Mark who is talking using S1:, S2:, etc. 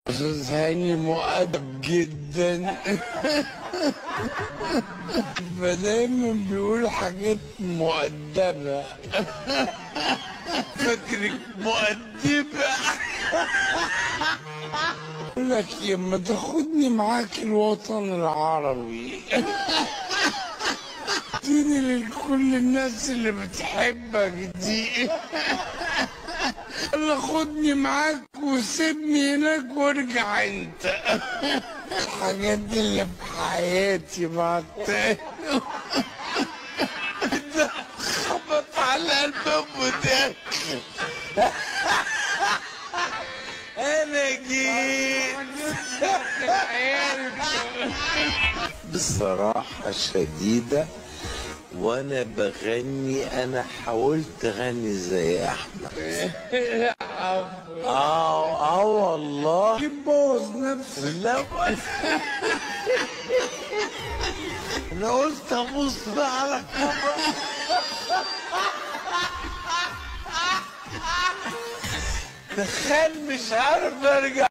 S1: أستاذ هاني مؤدب جدا. فدايما بيقول حاجات مؤدبة. فاكرك مؤدبة. يقول لك لما تاخدني معاك الوطن العربي اديني لكل الناس اللي بتحبك دي. يلا خدني معاك وسيبني هناك وارجع انت. الحاجات دي اللي في حياتي بعد ده خبط على الباب وداخل. انا جيت. بصراحة شديدة وانا بغني انا حاولت اغني زي احمد. والله بوظ نفسي. لا انا قلت ابص بقى على الكاميرا. تخيل مش عارف ارجع.